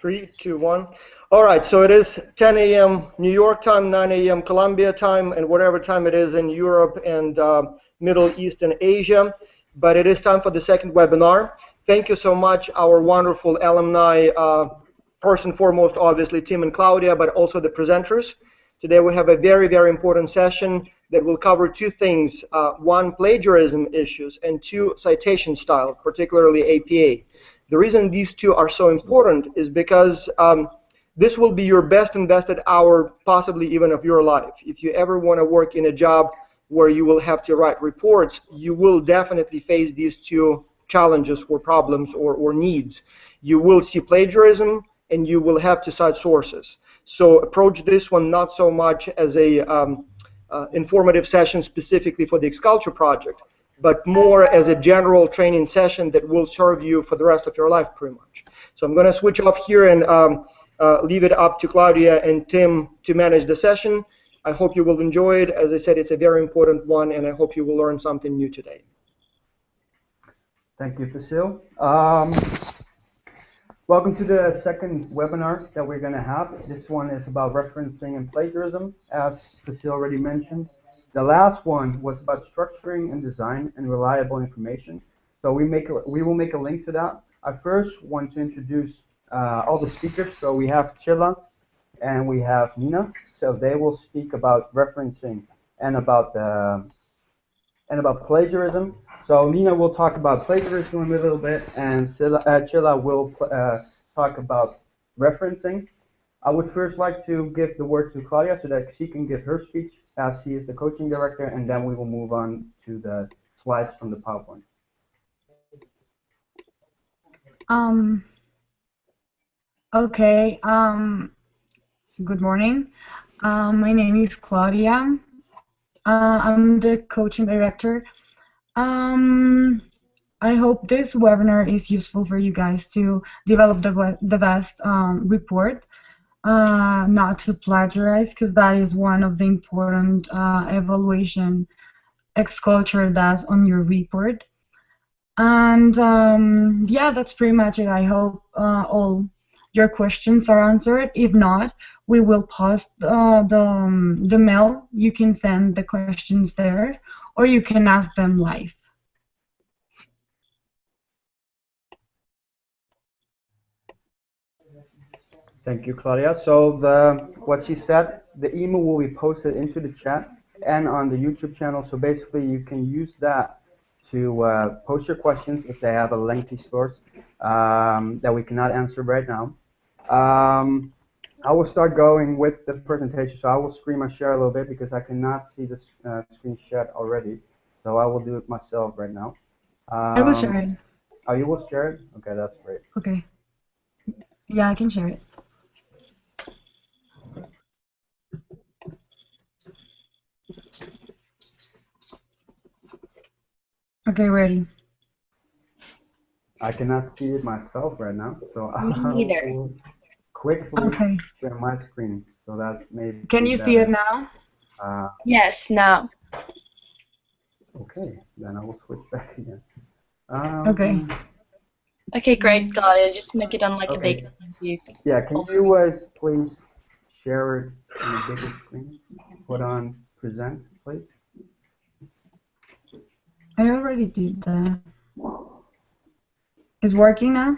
3, 2, 1. All right, so it is 10 a.m. New York time, 9 a.m. Colombia time, and whatever time it is in Europe and Middle East and Asia. But it is time for the second webinar. Thank you so much, our wonderful alumni, first and foremost, obviously, Tim and Claudia, but also the presenters. Today we have a very, very important session that will cover two things. One, plagiarism issues, and two, citation style, particularly APA. The reason these two are so important is because this will be your best invested hour, possibly even of your life. If you ever want to work in a job where you will have to write reports, you will definitely face these two challenges or problems or needs. You will see plagiarism, and you will have to cite sources. So approach this one not so much as a informative session specifically for the X-Culture project, but more as a general training session that will serve you for the rest of your life, pretty much. So I'm going to switch off here and leave it up to Claudia and Tim to manage the session. I hope you will enjoy it. As I said, it's a very important one, and I hope you will learn something new today. Thank you, Vasil. Welcome to the second webinar that we're going to have. This one is about referencing and plagiarism, as Vasil already mentioned. The last one was about structuring and design and reliable information. So we will make a link to that. I first want to introduce all the speakers. So we have Chilla and we have Nina. So they will speak about referencing and about plagiarism. So Nina will talk about plagiarism a little bit, and Chilla will talk about referencing. I would first like to give the word to Claudia so that she can give her speech, as she is the coaching director, and then we will move on to the slides from the PowerPoint. Okay. Good morning. My name is Claudia. I'm the coaching director. I hope this webinar is useful for you guys to develop the best report, not to plagiarize, because that is one of the important evaluation X-Culture does on your report. And yeah, that's pretty much it. I hope all your questions are answered. If not, we will post the mail. You can send the questions there, or you can ask them live. Thank you, Claudia. So what she said, the email will be posted into the chat and on the YouTube channel. So basically, you can use that to post your questions if they have a lengthy source that we cannot answer right now. I will start going with the presentation. So I will screen my share a little bit because I cannot see the screen shared already. So I will do it myself right now. I will share it. Oh, you will share it? Okay, that's great. Okay. Yeah, I can share it. Okay, ready. I cannot see it myself right now, so I will quickly share my screen. So that maybe. Can you see it now? Yes, now. Okay, then I will switch back again. Okay. Okay, great, Claudia. Just make it on like a big view. Yeah, can you please share it on a bigger screen? Put on present, please. I already did that. Is working now?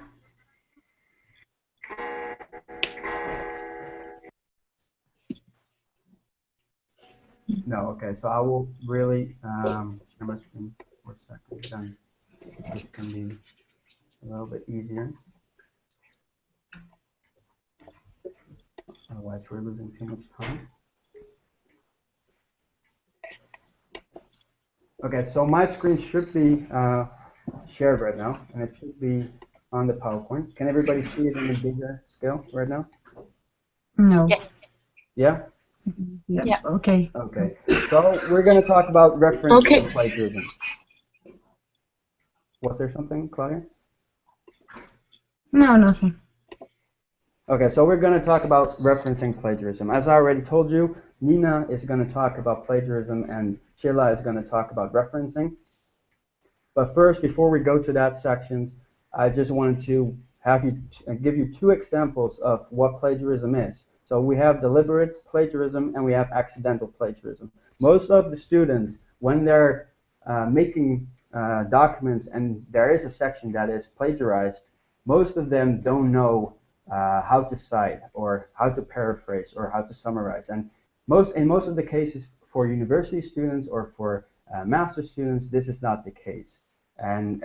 No, okay, so I will really share my screen for a second, then it can be a little bit easier. Otherwise, we're losing too much time. Okay, so my screen should be shared right now, and it should be on the PowerPoint. Can everybody see it in a bigger scale right now? No. Yeah. Yeah. Yeah. Okay. Okay. So we're going to talk about reference and plagiarism. Was there something, Claudia? No, nothing. Okay, so we're going to talk about referencing plagiarism. As I already told you, Nina is going to talk about plagiarism and Chilla is going to talk about referencing. But first, before we go to that sections, I just wanted to give you two examples of what plagiarism is. So we have deliberate plagiarism and we have accidental plagiarism. Most of the students, when they're making documents and there is a section that is plagiarized, most of them don't know how to cite or how to paraphrase or how to summarize. And in most of the cases for university students or for master students, this is not the case. And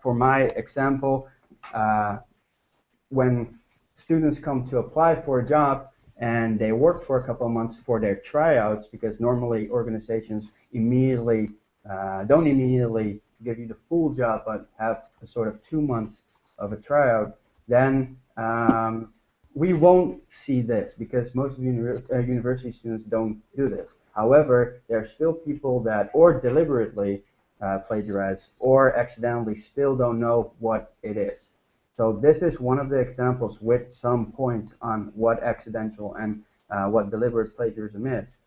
for my example, when students come to apply for a job and they work for a couple of months for their tryouts, because normally organizations don't immediately give you the full job, but have a sort of 2 months of a tryout, then we won't see this because most of university students don't do this. However, there are still people that or deliberately plagiarize or accidentally still don't know what it is. So this is one of the examples with some points on what accidental and what deliberate plagiarism is.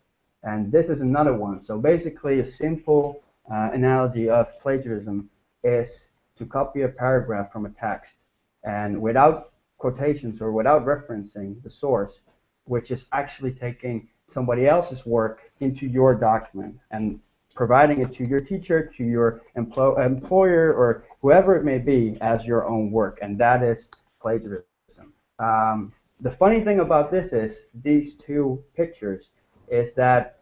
And this is another one. So basically a simple analogy of plagiarism is to copy a paragraph from a text and without quotations or without referencing the source, which is actually taking somebody else's work into your document and providing it to your teacher, to your employer, or whoever it may be as your own work, and that is plagiarism. The funny thing about this is these two pictures is that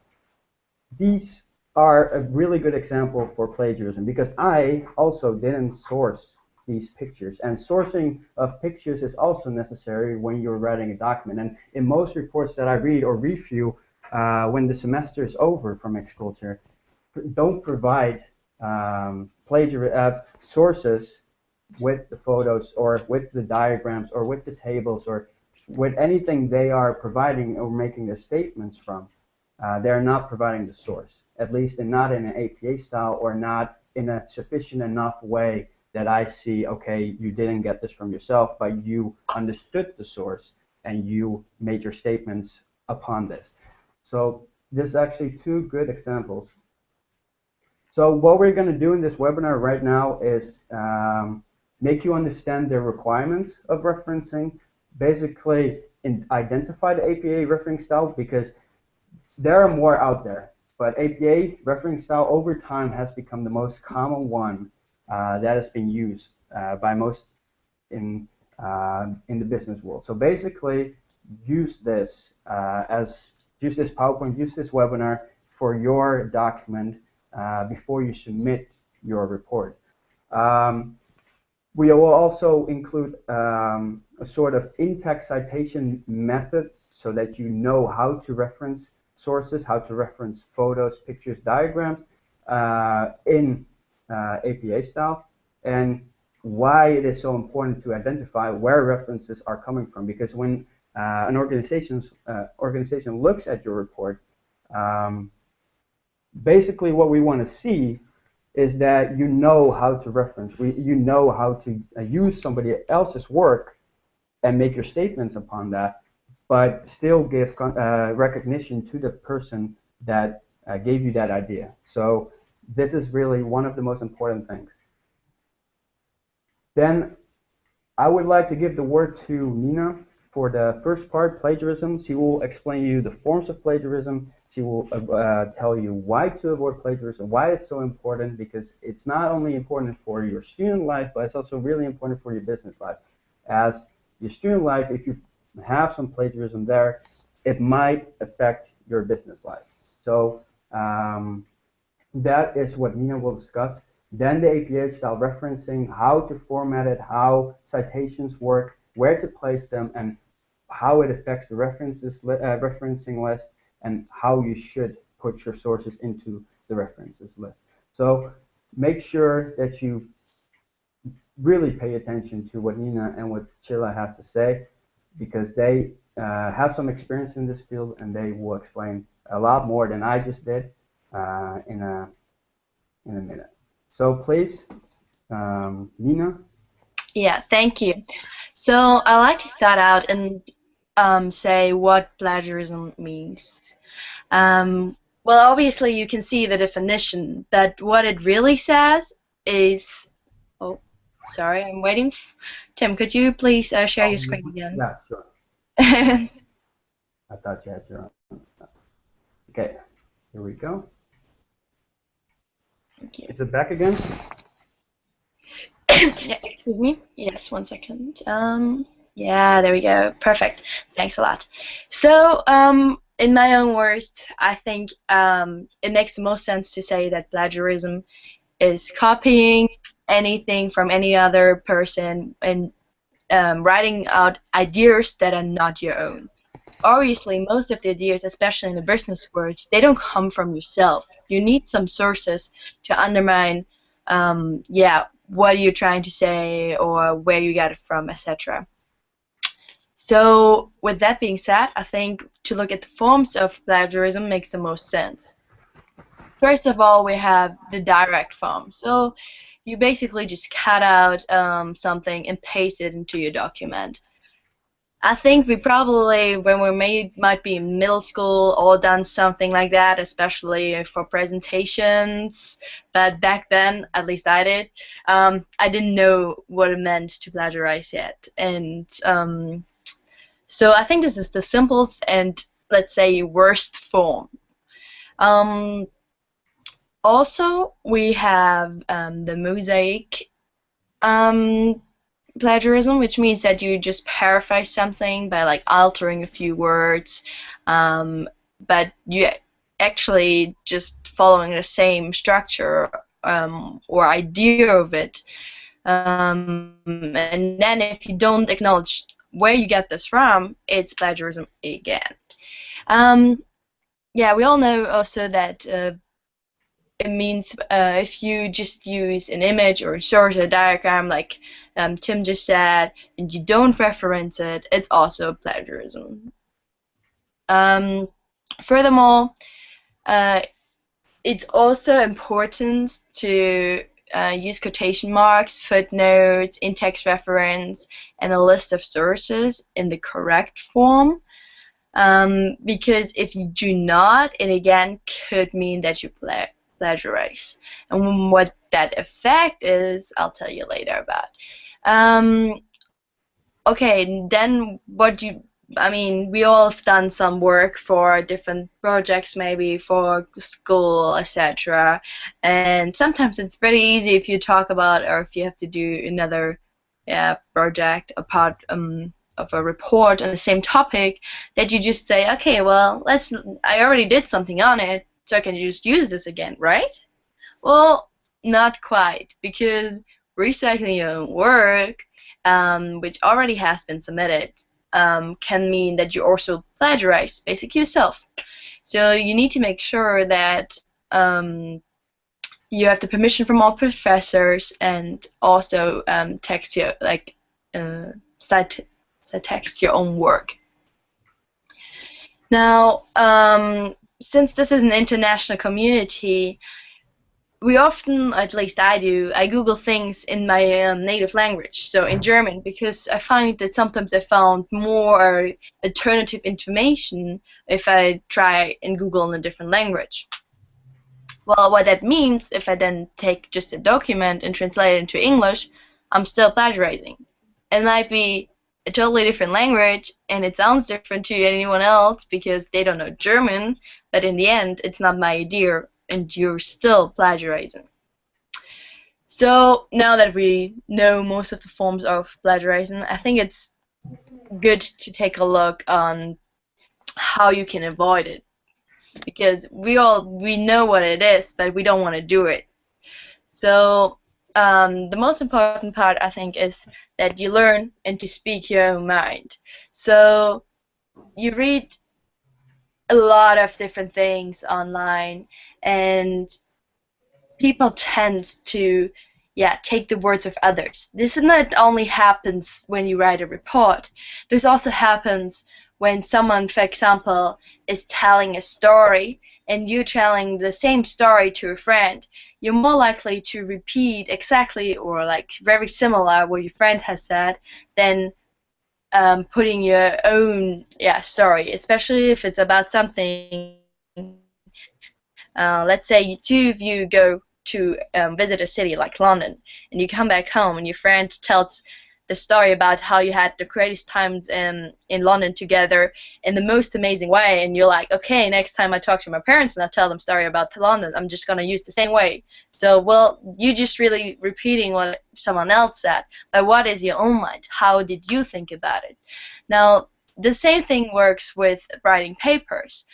these are a really good example for plagiarism because I also didn't source these pictures, and sourcing of pictures is also necessary when you're writing a document. And in most reports that I read or review when the semester is over from X-Culture, don't provide sources with the photos or with the diagrams or with the tables or with anything they are providing or making the statements from. They're not providing the source, at least not in an APA style or not in a sufficient enough way that I see, okay, you didn't get this from yourself, but you understood the source and you made your statements upon this. So there's actually two good examples. So what we're going to do in this webinar right now is make you understand the requirements of referencing, basically identify the APA referencing style because there are more out there, but APA referencing style over time has become the most common one that has been used by most in the business world. So basically use this use this PowerPoint, use this webinar for your document before you submit your report. We will also include a sort of in-text citation method so that you know how to reference sources, how to reference photos, pictures, diagrams in APA style, and why it is so important to identify where references are coming from. Because when an organization looks at your report, basically what we want to see is that you know how to reference, you know how to use somebody else's work and make your statements upon that, but still give recognition to the person that gave you that idea. So this is really one of the most important things. Then I would like to give the word to Nina for the first part, plagiarism. She will explain you the forms of plagiarism. She will tell you why to avoid plagiarism, why it's so important, because it's not only important for your student life, but it's also really important for your business life. As your student life, if you have some plagiarism there, it might affect your business life. So that is what Nina will discuss. Then the APA style referencing, how to format it, how citations work, where to place them, and how it affects the referencing list, and how you should put your sources into the references list. So make sure that you really pay attention to what Nina and what Chilla has to say, because they have some experience in this field and they will explain a lot more than I just did in a minute. So please, Nina. Yeah, thank you. So I like to start out and say what plagiarism means. Well, obviously you can see the definition, but what it really says is, oh, Sorry, I'm waiting. Tim, could you please share your screen again? Yeah, sure. I thought you had your own. Okay, here we go. Thank you. Is it back again? Yeah, excuse me. Yes, 1 second. Yeah, there we go. Perfect. Thanks a lot. So, in my own words, I think it makes the most sense to say that plagiarism is copying anything from any other person and writing out ideas that are not your own. Obviously, most of the ideas, especially in the business world, they don't come from yourself. You need some sources to undermine, yeah, what you're trying to say or where you got it from, etc. So, with that being said, I think to look at the forms of plagiarism makes the most sense. First of all, we have the direct form. So, you basically just cut out something and paste it into your document. I think we probably, when we might be in middle school, all done something like that, especially for presentations. But back then, at least I did, I didn't know what it meant to plagiarize yet. And so I think this is the simplest and, let's say, worst form. Um, Also, we have the mosaic plagiarism, which means that you just paraphrase something by like altering a few words, but you actually just following the same structure or idea of it. And then if you don't acknowledge where you get this from, it's plagiarism again. Yeah, we all know also that it means if you just use an image or a source or a diagram like Tim just said and you don't reference it, it's also plagiarism. Furthermore, it's also important to use quotation marks, footnotes, in-text reference, and a list of sources in the correct form. Because if you do not, it again could mean that you plagiarize. And what that effect is, I'll tell you later about. Okay, then I mean, we all have done some work for different projects, maybe for school, etc. And sometimes it's pretty easy if you talk about, or if you have to do another project, a part of a report on the same topic, that you just say, okay, well, I already did something on it, so I can just use this again, right? Well, not quite, because recycling your own work, which already has been submitted, can mean that you also plagiarize basically yourself. So you need to make sure that you have the permission from all professors and also text your cite text your own work. Now, since this is an international community, we often, at least I do, I Google things in my native language, so in German, because I find that sometimes I found more alternative information if I try and Google in a different language. Well, what that means, if I then take just a document and translate it into English, I'm still plagiarizing. It might be a totally different language, and it sounds different to anyone else because they don't know German, but in the end, it's not my idea, and you're still plagiarizing. So now that we know most of the forms of plagiarizing, I think it's good to take a look on how you can avoid it, because we know what it is, but we don't want to do it. So the most important part, I think, is that you learn and to speak your own mind. So you read a lot of different things online, and people tend to take the words of others. This not only happens when you write a report, this also happens when someone, for example, is telling a story and you're telling the same story to a friend. You're more likely to repeat exactly or like very similar what your friend has said than putting your own story, especially if it's about something. Let's say two of you go to visit a city like London, and you come back home and your friend tells the story about how you had the greatest times in London together in the most amazing way, and you're like, okay, next time I talk to my parents and I tell them story about London, I'm just gonna use the same way. So, well, you just really repeating what someone else said, but what is your own mind? How did you think about it? Now, the same thing works with writing papers.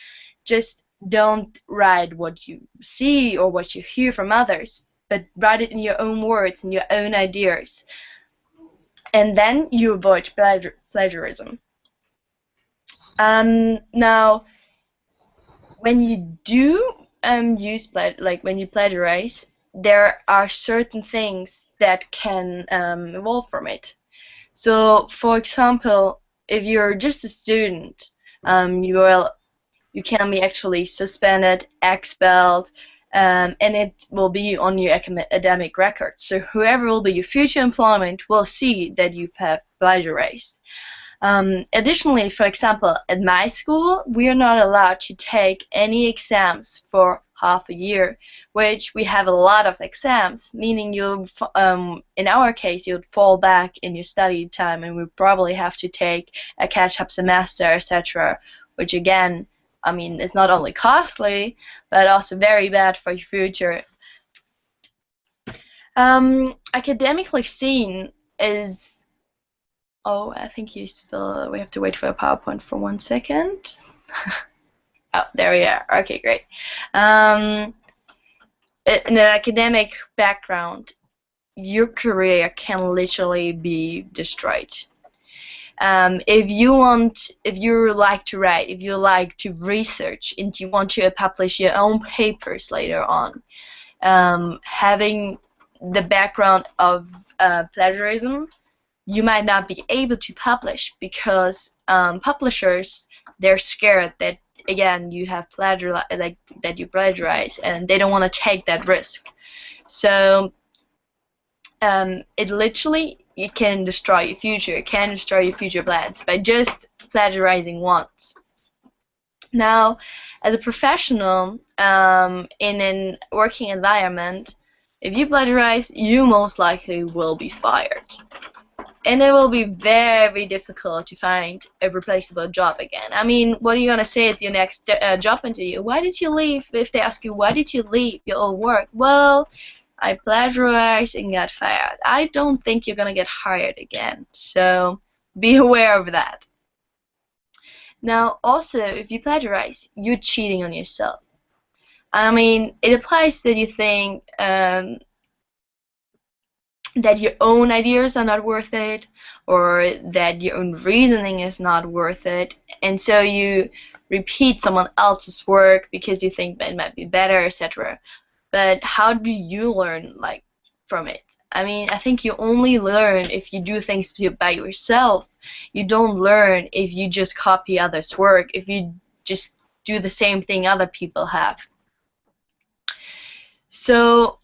Just don't write what you see or what you hear from others, but write it in your own words and your own ideas. And then you avoid plagiarism. Now, when you do when you plagiarize, there are certain things that can evolve from it. So, for example, if you're just a student, you can be actually suspended, expelled, and it will be on your academic record. So whoever will be your future employment will see that you have plagiarized. Additionally, for example, at my school, we are not allowed to take any exams for half a year, which we have a lot of exams, meaning you, in our case, you'd fall back in your study time, and we probably have to take a catch-up semester, etc., which again, I mean, it's not only costly, but also very bad for your future. Academically seen is... Oh, I think we have to wait for a PowerPoint for 1 second. Oh, there we are. Okay, great. In an academic background, your career can literally be destroyed. If you like to write, if you like to research, and you want to publish your own papers later on, having the background of plagiarism, you might not be able to publish because publishers, they're scared that again you have that you plagiarize, and they don't want to take that risk. So it can destroy your future. It can destroy your future plans by just plagiarizing once. Now, as a professional in a working environment, if you plagiarize, you most likely will be fired. And it will be very difficult to find a replaceable job again. I mean, what are you going to say at your next job interview? Why did you leave? If they ask you, why did you leave your old work? Well, I plagiarized and got fired. I don't think you're going to get hired again. So be aware of that. Now, also, if you plagiarize, you're cheating on yourself. I mean, it applies that you think that your own ideas are not worth it, or that your own reasoning is not worth it, and so you repeat someone else's work because you think it might be better, etc. But how do you learn from it? I mean, I think you only learn if you do things by yourself. You don't learn if you just copy others' work, if you just do the same thing other people have. So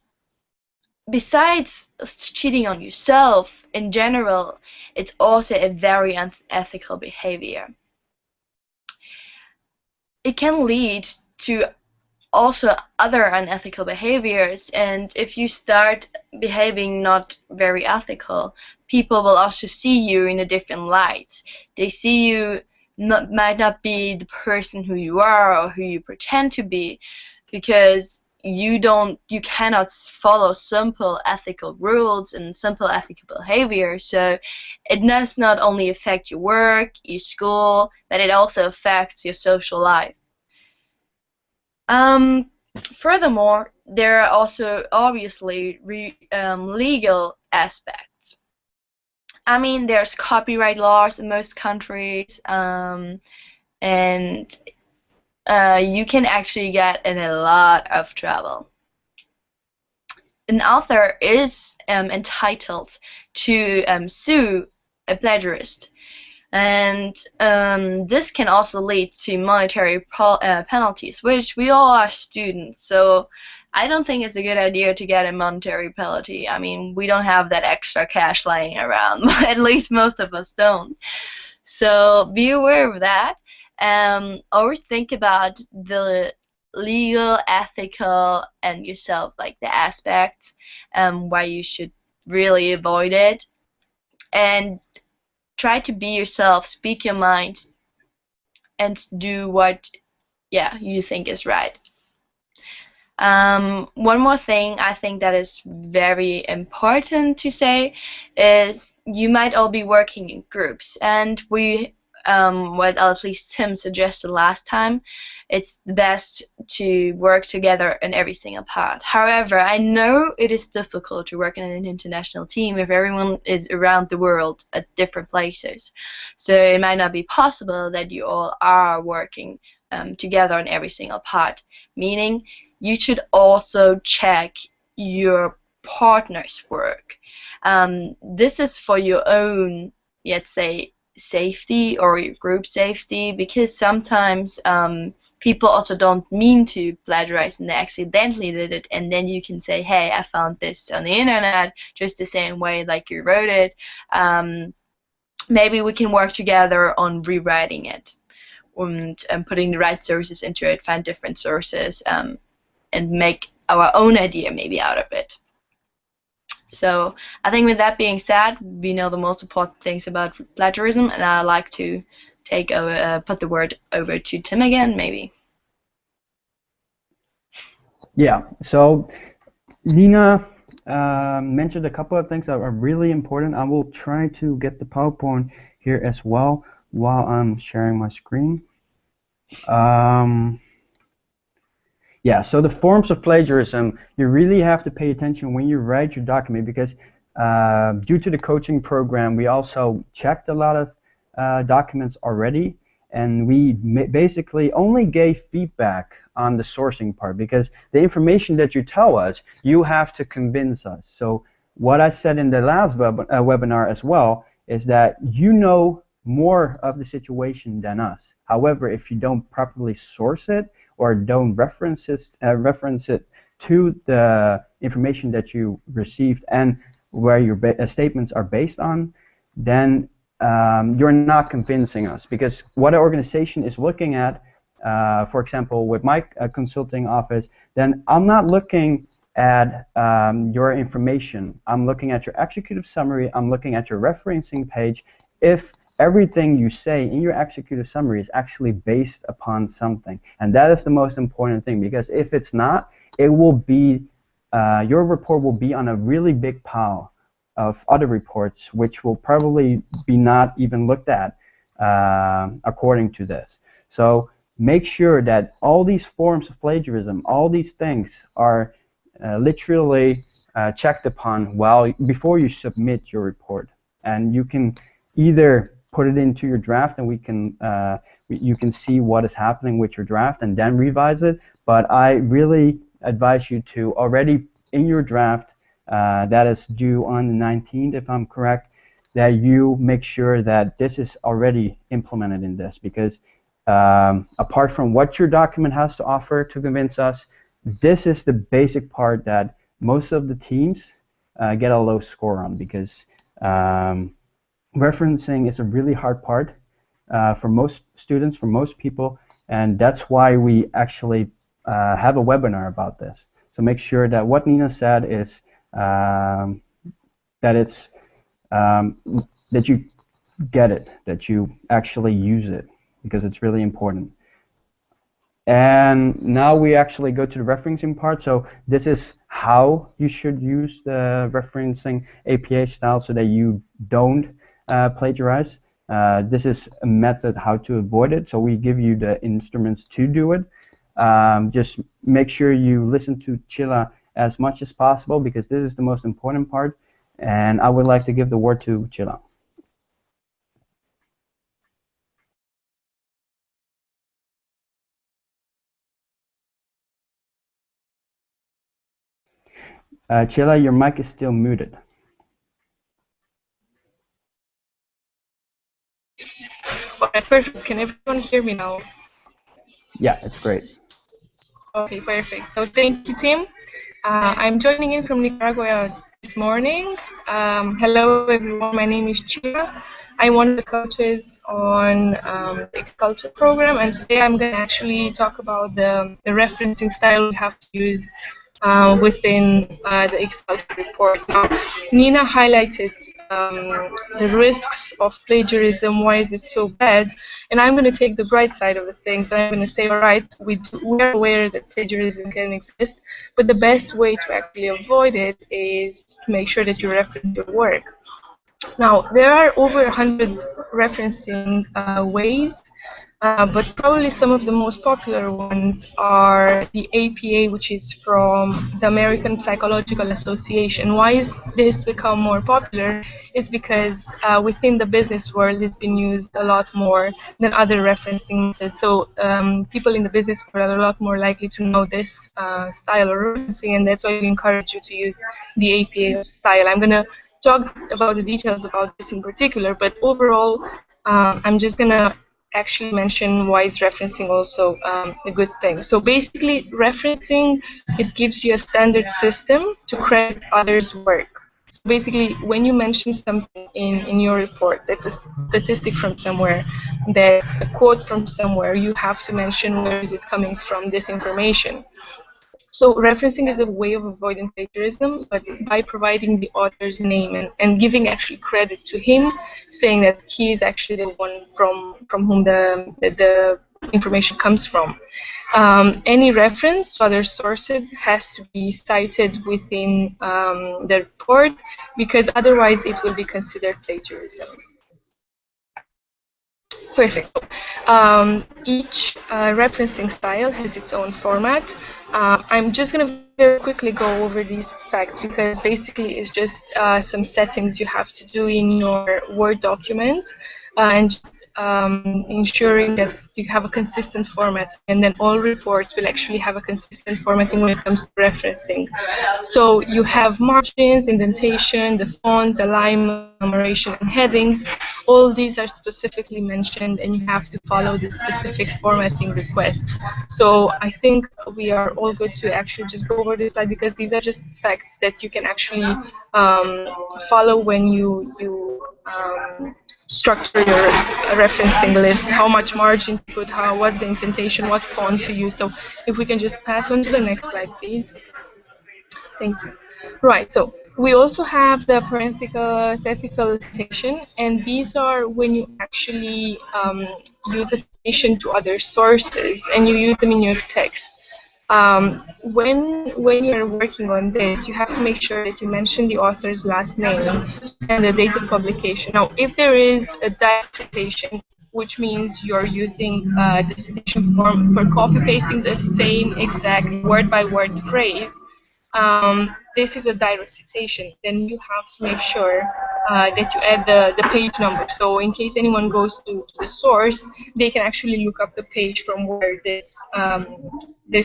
besides cheating on yourself, in general, it's also a very unethical behavior. It can lead to also other unethical behaviors, and if you start behaving not very ethical, people will also see you in a different light. They see you might not be the person who you are or who you pretend to be, because you cannot follow simple ethical rules and simple ethical behavior. So it does not only affect your work, your school, but it also affects your social life. Furthermore, there are also obviously legal aspects. I mean, there's copyright laws in most countries, and you can actually get in a lot of trouble. An author is entitled to sue a plagiarist, and this can also lead to monetary penalties, which we all are students, so I don't think it's a good idea to get a monetary penalty. I mean, we don't have that extra cash lying around, at least most of us don't. So be aware of that. Always think about the legal, ethical, and yourself, like the aspects why you should really avoid it, and try to be yourself, speak your mind, and do what you think is right. One more thing I think that is very important to say is you might all be working in groups, and what at least Tim suggested last time, it's best to work together in every single part. However, I know it is difficult to work in an international team if everyone is around the world at different places. So it might not be possible that you all are working together on every single part, meaning you should also check your partner's work. This is for your own, let's say, safety or your group safety, because sometimes people also don't mean to plagiarize and they accidentally did it, and then you can say, hey, I found this on the internet just the same way like you wrote it. Maybe we can work together on rewriting it and putting the right sources into it, find different sources, and make our own idea maybe out of it. So I think with that being said, we know the most important things about plagiarism, and I'd like to put the word over to Tim again, maybe. Yeah, so Nina mentioned a couple of things that are really important. I will try to get the PowerPoint here as well while I'm sharing my screen. Yeah, so the forms of plagiarism, you really have to pay attention when you write your document, because due to the coaching program, we also checked a lot of documents already, and we basically only gave feedback on the sourcing part, because the information that you tell us, you have to convince us. So what I said in the last webinar as well is that you know more of the situation than us. However, if you don't properly source it or don't reference it to the information that you received and where your statements are based on, then you're not convincing us. Because what an organization is looking at, for example, with my consulting office, then I'm not looking at your information. I'm looking at your executive summary. I'm looking at your referencing page. If everything you say in your executive summary is actually based upon something. And that is the most important thing, because if it's not, it will be, your report will be on a really big pile of other reports, which will probably be not even looked at according to this. So make sure that all these forms of plagiarism, all these things are literally checked upon before you submit your report. And you can either put it into your draft, and you can see what is happening with your draft and then revise it. But I really advise you to already in your draft, that is due on the 19th if I'm correct, that you make sure that this is already implemented in this, because apart from what your document has to offer to convince us, this is the basic part that most of the teams get a low score on, because referencing is a really hard part for most students, for most people, and that's why we actually have a webinar about this. So make sure that what Nina said is that it's that you get it, that you actually use it, because it's really important. And now we actually go to the referencing part. So this is how you should use the referencing APA style so that you don't plagiarize. This is a method how to avoid it. So we give you the instruments to do it. Just make sure you listen to Chila as much as possible, because this is the most important part. And I would like to give the word to Chila. Chila, your mic is still muted. Okay, perfect. Can everyone hear me now? Yeah, it's great. Okay, perfect. So thank you, Tim. I'm joining in from Nicaragua this morning. Hello, everyone. My name is Chia. I'm one of the coaches on the Agriculture program, and today I'm going to actually talk about the referencing style we have to use within the Agriculture report. Now, Nina highlighted the risks of plagiarism, why is it so bad, and I'm going to take the bright side of the things. I'm going to say, all right, we're aware that plagiarism can exist, but the best way to actually avoid it is to make sure that you reference your work. Now, there are over 100 referencing ways, but probably some of the most popular ones are the APA, which is from the American Psychological Association. Why is this become more popular? It's because within the business world, it's been used a lot more than other referencing methods. So people in the business world are a lot more likely to know this style of referencing, and that's why we encourage you to use the APA style. I'm going to talk about the details about this in particular, but overall, I'm just going to actually mention why is referencing also a good thing. So basically, referencing, it gives you a standard system to credit others' work. So basically, when you mention something in your report, that's a statistic from somewhere, that's a quote from somewhere, you have to mention where is it coming from, this information. So referencing is a way of avoiding plagiarism, but by providing the author's name and giving actually credit to him, saying that he is actually the one from whom the information comes from. Any reference to other sources has to be cited within the report, because otherwise it will be considered plagiarism. Perfect. Each referencing style has its own format. I'm just going to very quickly go over these facts, because basically it's just some settings you have to do in your Word document, and just ensuring that you have a consistent format, and then all reports will actually have a consistent formatting when it comes to referencing. So you have margins, indentation, the font, alignment, numeration, and headings. All these are specifically mentioned, and you have to follow the specific formatting requests. So I think we are all good to actually just go over this slide, because these are just facts that you can actually follow when you structure your referencing list, how much margin to put, what's the indentation, what font to use. So if we can just pass on to the next slide, please. Thank you. Right, so we also have the parenthetical citation, and these are when you actually use a citation to other sources and you use them in your text. When you're working on this, you have to make sure that you mention the author's last name and the date of publication. Now, if there is a direct citation, which means you're using the citation form for copy-pasting the same exact word-by-word phrase, this is a direct citation. Then you have to make sure that you add the page number. So in case anyone goes to the source, they can actually look up the page from where this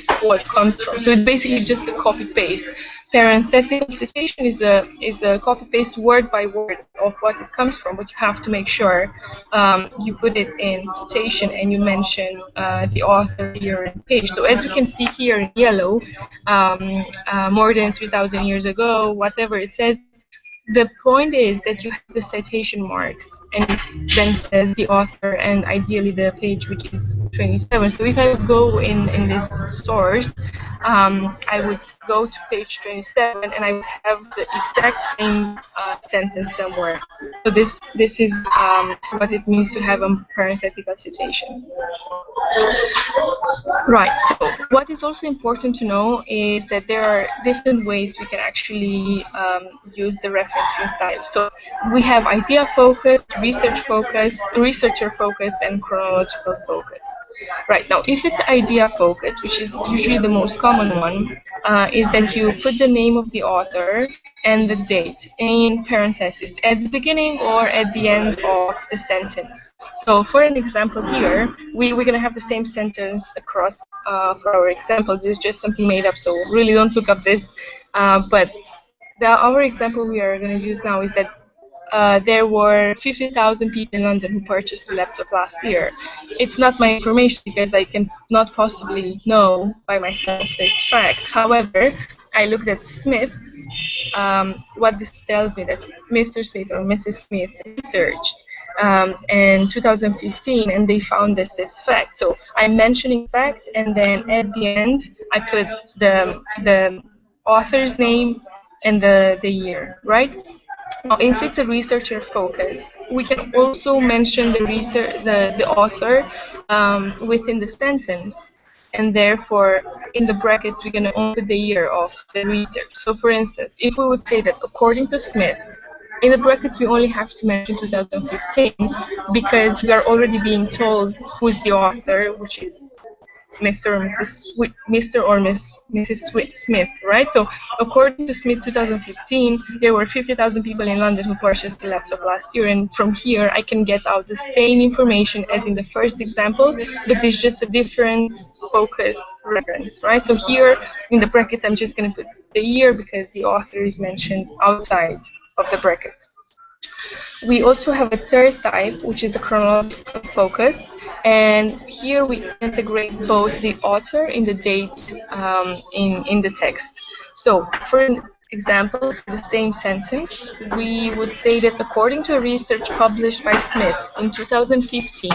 quote comes from. So it's basically just a copy paste. Parenthetical citation is a copy paste word by word of what it comes from, but you have to make sure you put it in citation and you mention the author, year, and page. So as you can see here in yellow, more than 3,000 years ago, whatever it says. The point is that you have the citation marks, and it then says the author and ideally the page, which is 27. So if I would go in this source, I would go to page 27 and I would have the exact same sentence somewhere. So this is what it means to have a parenthetical citation. Right, so what is also important to know is that there are different ways we can actually use the referencing style. So we have idea-focused, researcher-focused, and chronological-focused. Right, now if it's idea-focused, which is usually the most common one, is that you put the name of the author and the date in parentheses at the beginning or at the end of the sentence. So for an example here, we're going to have the same sentence across for our examples. It's just something made up, so really don't look up this. But our example we are going to use now is that there were 50,000 people in London who purchased a laptop last year. It's not my information because I can not possibly know by myself this fact. However, I looked at Smith. What this tells me that Mr. Smith or Mrs. Smith researched in 2015, and they found this fact. So I'm mentioning fact, and then at the end I put the author's name and the year, right? Now, if it's a researcher focus, we can also mention the author within the sentence, and therefore in the brackets we're going to only put the year of the research. So for instance, if we would say that according to Smith, in the brackets we only have to mention 2015 because we are already being told who's the author, which is Mr. or Mrs. Smith, right? So according to Smith 2015, there were 50,000 people in London who purchased the laptop last year, and from here I can get out the same information as in the first example, but it's just a different focus reference, right? So here in the brackets I'm just going to put the year because the author is mentioned outside of the brackets. We also have a third type, which is the chronological focus, and here we integrate both the author and the date in the text. So, for example, for the same sentence, we would say that according to a research published by Smith in 2015,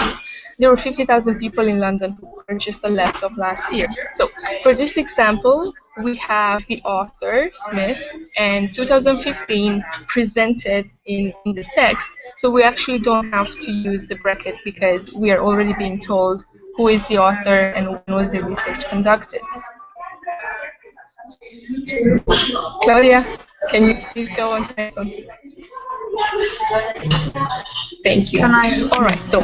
there were 50,000 people in London who purchased a laptop last year. So for this example, we have the author, Smith, and 2015 presented in the text. So we actually don't have to use the bracket because we are already being told who is the author and when was the research conducted. Claudia, can you please go on to the next one? Thank you. All right, so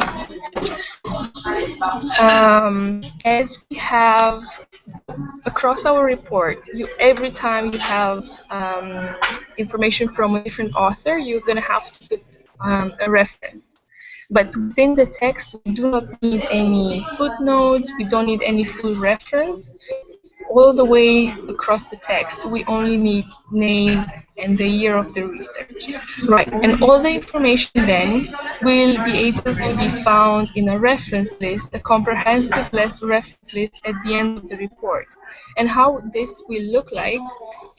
as we have across our report, every time you have information from a different author, you're going to have to put a reference. But within the text, we do not need any footnotes, we don't need any full reference. All the way across the text, we only need name and the year of the research. Right, and all the information then will be able to be found in a reference list, a comprehensive reference list at the end of the report. And how this will look like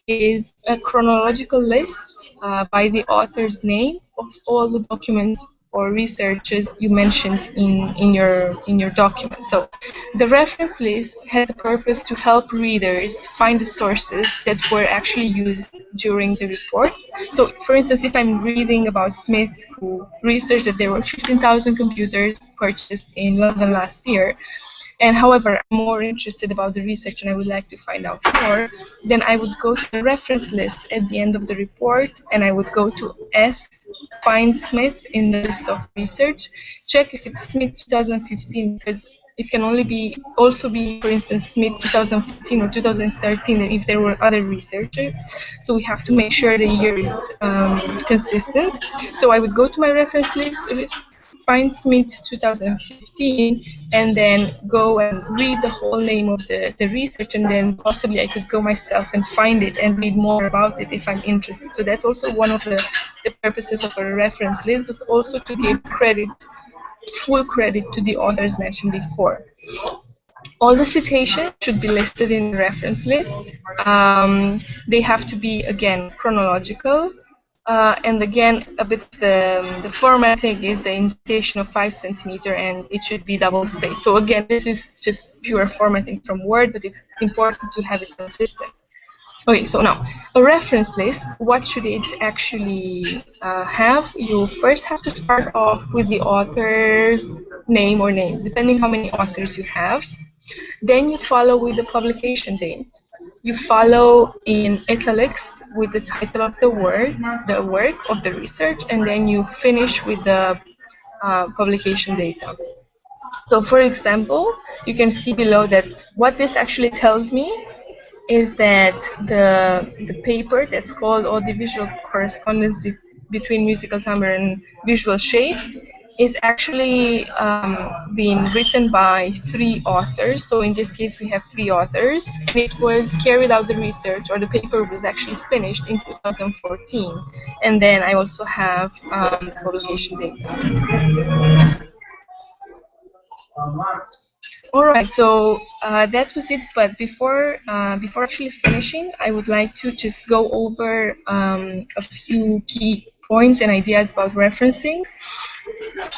is a chronological list by the author's name of all the documents or researches you mentioned in your document. So the reference list had the purpose to help readers find the sources that were actually used during the report. So for instance, if I'm reading about Smith, who researched that there were 15,000 computers purchased in London last year, and however, I'm more interested about the research and I would like to find out more, then I would go to the reference list at the end of the report and I would go to S, find Smith in the list of research, check if it's Smith 2015 because it can only also be, for instance, Smith 2015 or 2013 if there were other researchers. So we have to make sure the year is consistent. So I would go to my reference list, find Smith 2015, and then go and read the whole name of the research, and then possibly I could go myself and find it and read more about it if I'm interested. So that's also one of the purposes of a reference list, but also to give full credit to the authors mentioned before. All the citations should be listed in the reference list. They have to be, again, chronological. And again, a bit of the formatting is the indentation of 5 centimeter, and it should be double spaced. So again, this is just pure formatting from Word, but it's important to have it consistent. Okay, so now, a reference list, what should it actually have? You first have to start off with the author's name or names, depending how many authors you have. Then you follow with the publication date. You follow in italics with the title of the work of the research, and then you finish with the publication data. So for example, you can see below that what this actually tells me is that the paper that's called Audiovisual Correspondence between Musical Timbre and Visual Shapes is actually being written by 3 authors. So in this case, we have 3 authors, and it was carried out, the research, or the paper was actually finished in 2014. And then I also have publication data. All right, so that was it. But before actually finishing, I would like to just go over a few key points and ideas about referencing.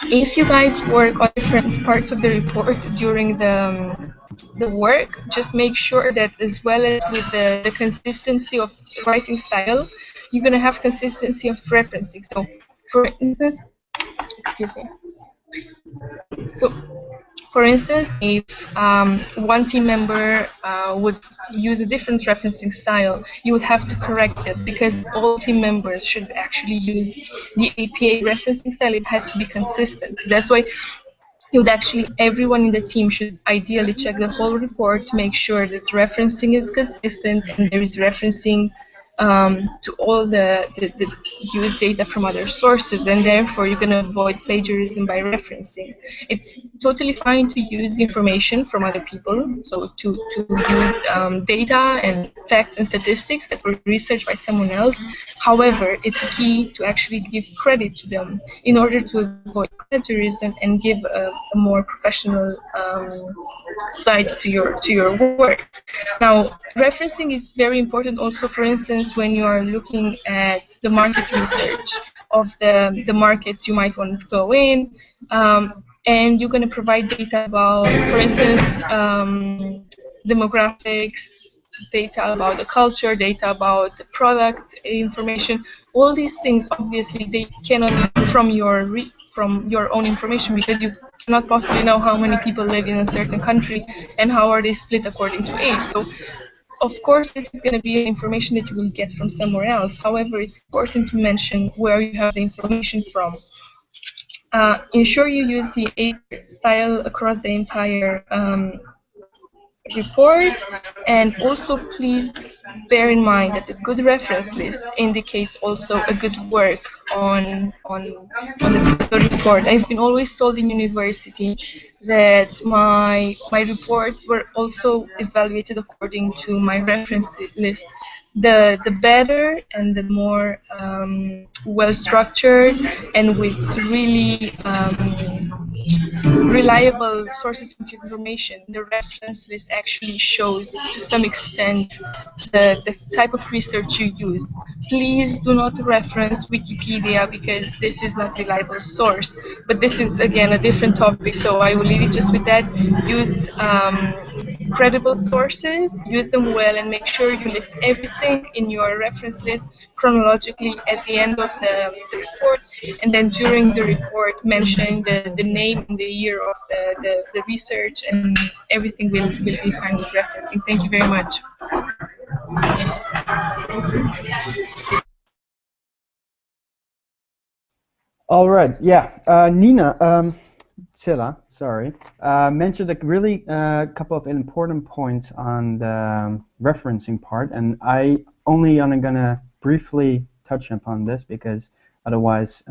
if you guys work on different parts of the report during the work, just make sure that as well as with the consistency of writing style, you're going to have consistency of referencing. So for instance, excuse me. So for instance, if one team member would use a different referencing style, you would have to correct it because all team members should actually use the APA referencing style. It has to be consistent. So that's why you would actually, everyone in the team should ideally check the whole report to make sure that referencing is consistent and there is referencing to all the used data from other sources, and therefore you're going to avoid plagiarism by referencing. It's totally fine to use information from other people, so to use data and facts and statistics that were researched by someone else. However, it's key to actually give credit to them in order to avoid plagiarism and give a more professional side to your work. Now, referencing is very important also, for instance, when you are looking at the market research of the markets you might want to go in, and you're going to provide data about, for instance, demographics, data about the culture, data about the product information. All these things, obviously, they cannot be from your own information because you cannot possibly know how many people live in a certain country and how are they split according to age. So of course, this is going to be information that you will get from somewhere else. However, it's important to mention where you have the information from. Ensure you use the APA style across the entire report, and also please bear in mind that a good reference list indicates also a good work on the report. I've been always told in university that my reports were also evaluated according to my reference list. The better and the more well structured and with really reliable sources of information, the reference list actually shows to some extent the type of research you use. Please do not reference Wikipedia because this is not a reliable source. But this is again a different topic, so I will leave it just with that. Use credible sources, use them well, and make sure you list everything in your reference list chronologically at the end of the report, and then during the report mention the name and the year of the research, and everything will be fine with referencing. Thank you very much. All right, yeah. Nina, Cilla, sorry, mentioned a really couple of important points on the referencing part, and I only am gonna briefly touch upon this because otherwise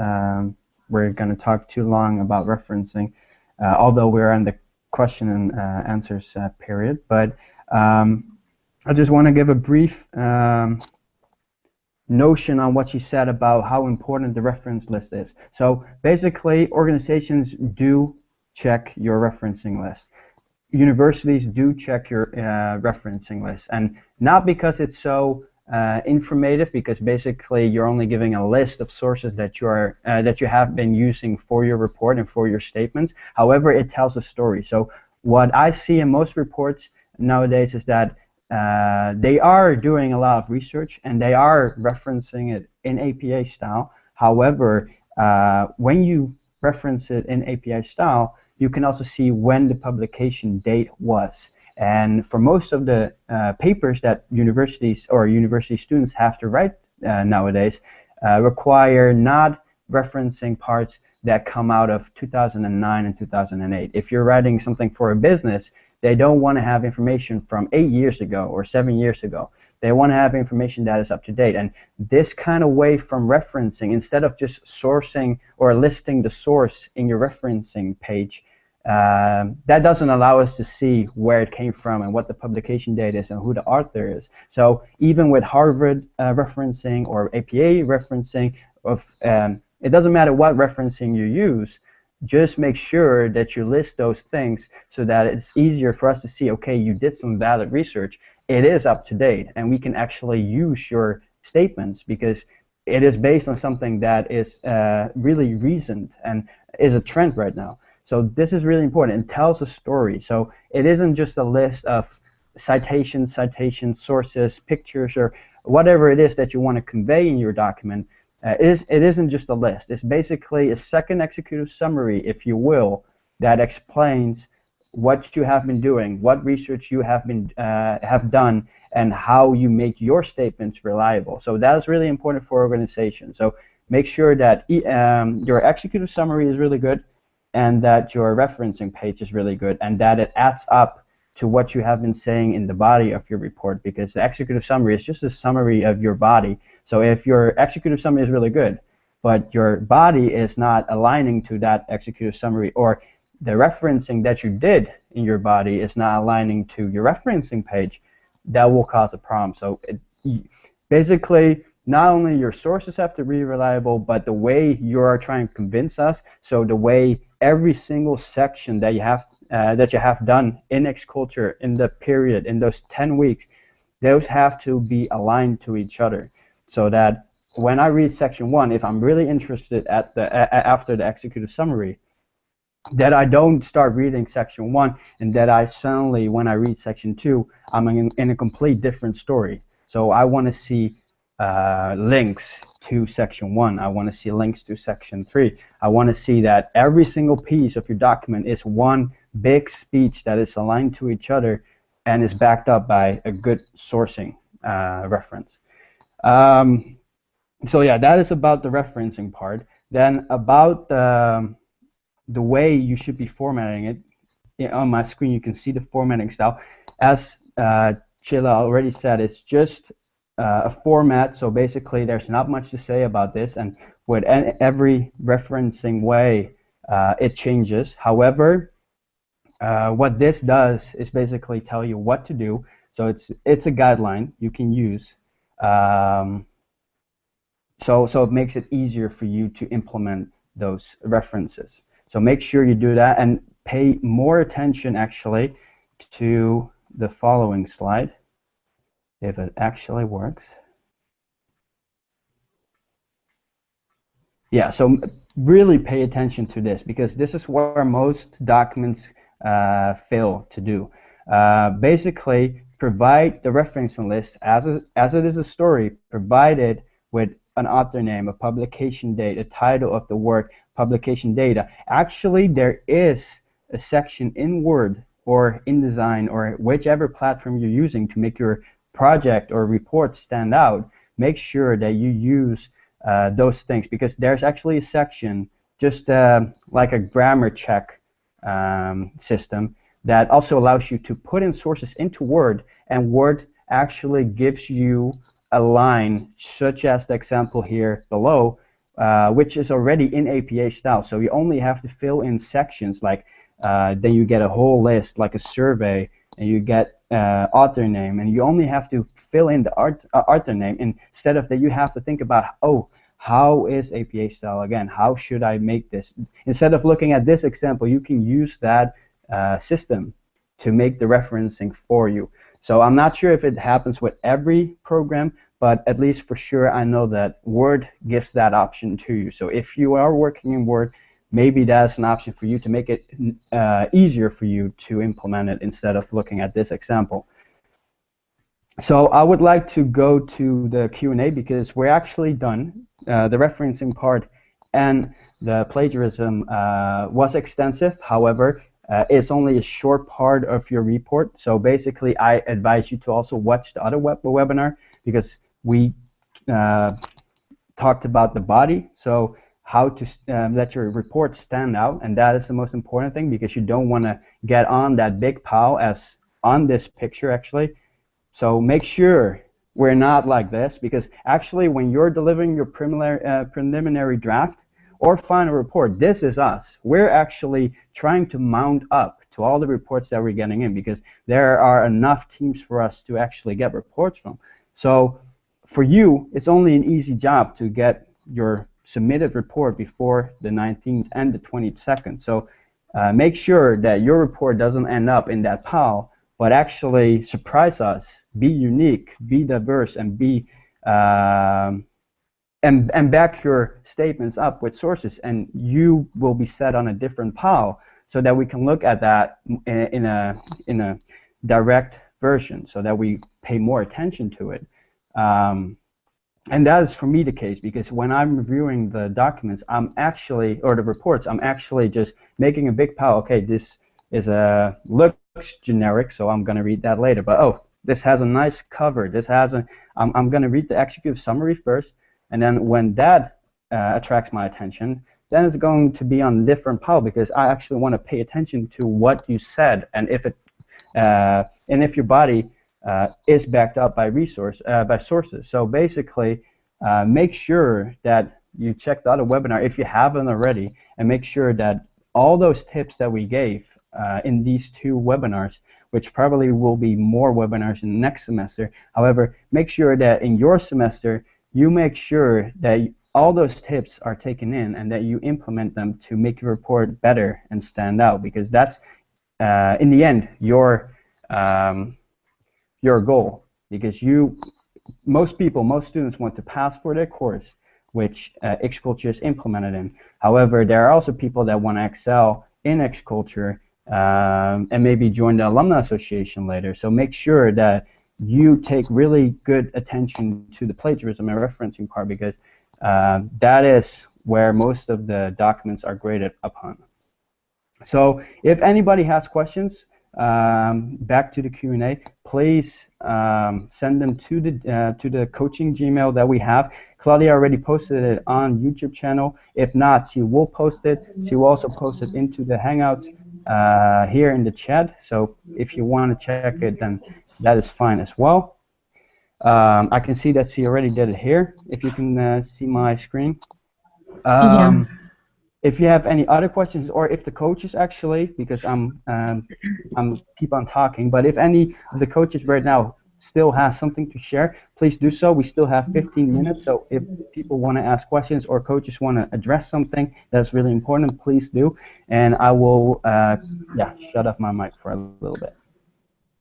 we're gonna talk too long about referencing, although we're in the question and answers period. But I just want to give a brief notion on what she said about how important the reference list is. So basically, organizations do check your referencing list. Universities do check your referencing list, and not because it's so informative, because basically you're only giving a list of sources that you have been using for your report and for your statements. However, it tells a story. So what I see in most reports nowadays is that they are doing a lot of research and they are referencing it in APA style. However, when you reference it in APA style, you can also see when the publication date was. And for most of the papers that universities or university students have to write nowadays require not referencing parts that come out of 2009 and 2008. If you're writing something for a business, they don't want to have information from 8 years ago or 7 years ago. They want to have information that is up to date. And this kind of way from referencing, instead of just sourcing or listing the source in your referencing page, that doesn't allow us to see where it came from and what the publication date is and who the author is. So even with Harvard referencing or APA referencing, it doesn't matter what referencing you use, just make sure that you list those things so that it's easier for us to see, okay, you did some valid research, it is up to date, and we can actually use your statements, because it is based on something that is really recent and is a trend right now. So this is really important. It tells a story. So it isn't just a list of citations, sources, pictures, or whatever it is that you want to convey in your document. It isn't just a list. It's basically a second executive summary, if you will, that explains what you have been doing, what research you have done, and how you make your statements reliable. So that is really important for organizations. So make sure that your executive summary is really good, and that your referencing page is really good, and that it adds up to what you have been saying in the body of your report, because the executive summary is just a summary of your body. So if your executive summary is really good, but your body is not aligning to that executive summary, or the referencing that you did in your body is not aligning to your referencing page, that will cause a problem. So basically, not only your sources have to be reliable, but the way you are trying to convince us, so the way every single section that you have done in Xculture in the period, in those 10 weeks, those have to be aligned to each other, so that when I read section 1, if I'm really interested after the executive summary, that I don't start reading section 1 and that I suddenly, when I read section 2, I'm in a complete different story. So I want to see links to section 1. I want to see links to section 3. I want to see that every single piece of your document is one big speech that is aligned to each other and is backed up by a good sourcing reference. So yeah, that is about the referencing part. Then about the way you should be formatting it. On my screen you can see the formatting style. As Chilla already said, it's just a format, so basically there's not much to say about this, and with every referencing way it changes. However, what this does is basically tell you what to do, so it's a guideline you can use, so it makes it easier for you to implement those references. So make sure you do that, and pay more attention actually to the following slide, if it actually works. Yeah, so really pay attention to this, because this is where most documents fail to do. Basically, provide the referencing list as it is a story, provided with an author name, a publication date, a title of the work, publication data. Actually, there is a section in Word or InDesign or whichever platform you're using to make your project or report stand out. Make sure that you use those things, because there's actually a section, just like a grammar check system, that also allows you to put in sources into Word, and Word actually gives you a line, such as the example here below, which is already in APA style. So you only have to fill in sections, like then you get a whole list, like a survey, and you get author name, and you only have to fill in the author name, instead of that you have to think about, oh, how is APA style again? How should I make this? Instead of looking at this example, you can use that system to make the referencing for you. So I'm not sure if it happens with every program, but at least for sure I know that Word gives that option to you. So if you are working in Word, maybe that's an option for you to make it easier for you to implement it, instead of looking at this example. So I would like to go to the Q&A, because we're actually done. The referencing part and the plagiarism was extensive. However, it's only a short part of your report. So basically, I advise you to also watch the other webinar, because we talked about the body. So how to let your report stand out, and that is the most important thing, because you don't want to get on that big pile as on this picture actually. So make sure we're not like this, because actually when you're delivering your preliminary draft or final report, this is us. We're actually trying to mount up to all the reports that we're getting in, because there are enough teams for us to actually get reports from. So for you, it's only an easy job to get your submitted report before the 19th and the 22nd. So make sure that your report doesn't end up in that pile, but actually surprise us, be unique, be diverse, and be and back your statements up with sources, and you will be set on a different pile so that we can look at that in a direct version, so that we pay more attention to it. And that is for me the case, because when I'm reviewing the documents, or the reports, I'm actually just making a big pile. Okay, this is looks generic, so I'm going to read that later. But oh, this has a nice cover. This has I'm going to read the executive summary first, and then when that attracts my attention, then it's going to be on a different pile, because I actually want to pay attention to what you said, and if your body is backed up by sources. So basically, make sure that you check the other webinar if you haven't already, and make sure that all those tips that we gave in these 2 webinars, which probably will be more webinars in the next semester. However, make sure that in your semester you make sure that all those tips are taken in and that you implement them to make your report better and stand out, because that's in the end your goal, because most students want to pass for their course, which X-Culture is implemented in. However, there are also people that want to excel in X-Culture and maybe join the Alumni Association later. So make sure that you take really good attention to the plagiarism and referencing part, because that is where most of the documents are graded upon. So if anybody has questions, back to the Q&A, please send them to the coaching Gmail that we have. Claudia already posted it on YouTube channel. If not, she will post it. She will also post it into the Hangouts here in the chat. So if you want to check it, then that is fine as well. I can see that she already did it here, if you can see my screen. Yeah. If you have any other questions, or if the coaches actually, because I'm keep on talking, but if any of the coaches right now still has something to share, please do so. We still have 15 minutes, so if people want to ask questions or coaches want to address something that's really important, please do, and I will shut off my mic for a little bit.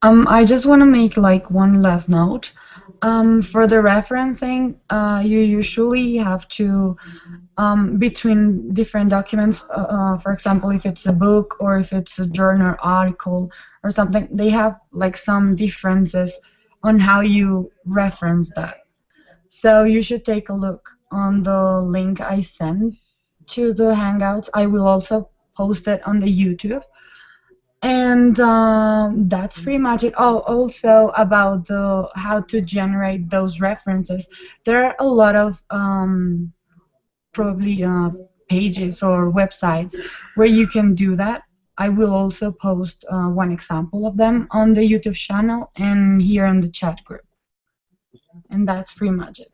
I just want to make like one last note. For the referencing, you usually have to, between different documents, for example, if it's a book or if it's a journal article or something, they have like some differences on how you reference that. So you should take a look on the link I sent to the Hangouts. I will also post it on the YouTube. And that's pretty much it. Oh, also about how to generate those references. There are a lot of probably pages or websites where you can do that. I will also post one example of them on the YouTube channel and here in the chat group. And that's pretty much it.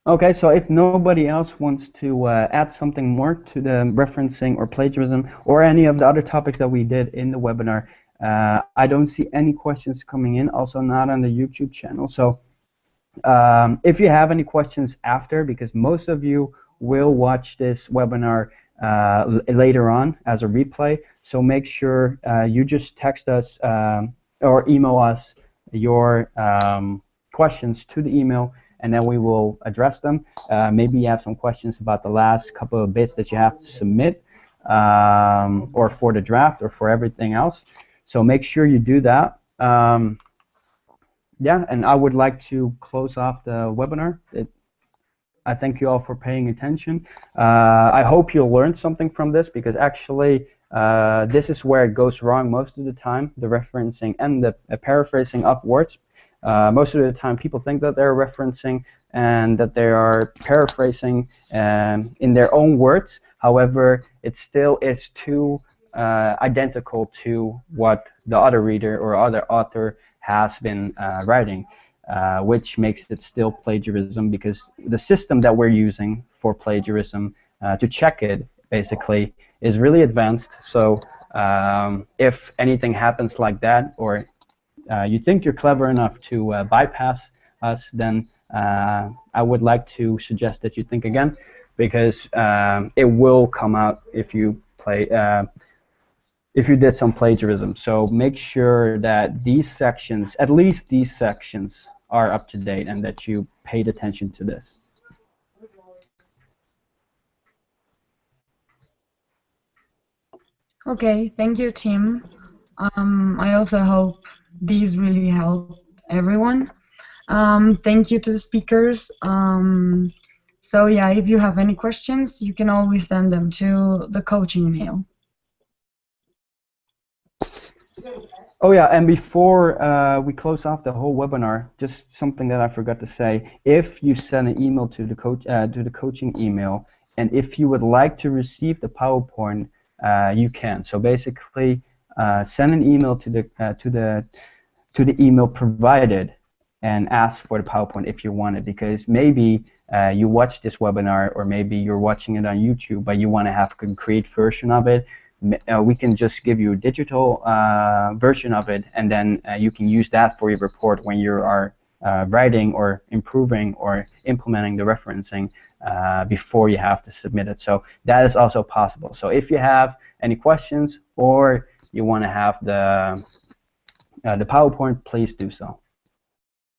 Okay, so if nobody else wants to add something more to the referencing or plagiarism or any of the other topics that we did in the webinar, I don't see any questions coming in, also not on the YouTube channel. So if you have any questions after, because most of you will watch this webinar later on as a replay, so make sure you just text us or email us your questions to the email, and then we will address them. Maybe you have some questions about the last couple of bits that you have to submit, or for the draft, or for everything else. So make sure you do that. Yeah, and I would like to close off the webinar. I thank you all for paying attention. I hope you learned something from this, because actually this is where it goes wrong most of the time, the referencing and the paraphrasing of words. Most of the time people think that they're referencing and that they are paraphrasing in their own words. However, it still is too identical to what the other reader or other author has been writing, which makes it still plagiarism, because the system that we're using for plagiarism to check it basically is really advanced. So if anything happens like that, or you think you're clever enough to bypass us, then I would like to suggest that you think again, because it will come out if you if you did some plagiarism. So make sure that these sections, at least these sections, are up to date and that you paid attention to this. Okay, thank you, Tim. I also hope these really help everyone. Thank you to the speakers. So yeah, if you have any questions, you can always send them to the coaching mail. Oh yeah, and before we close off the whole webinar, just something that I forgot to say. If you send an email to the coaching email, and if you would like to receive the PowerPoint, you can. So basically, send an email to the email provided, and ask for the PowerPoint if you want it, because maybe you watch this webinar, or maybe you're watching it on YouTube, but you want to have a concrete version of it. We can just give you a digital version of it, and then you can use that for your report when you are writing or improving or implementing the referencing before you have to submit it. So that is also possible. So if you have any questions or you want to have the PowerPoint, please do so.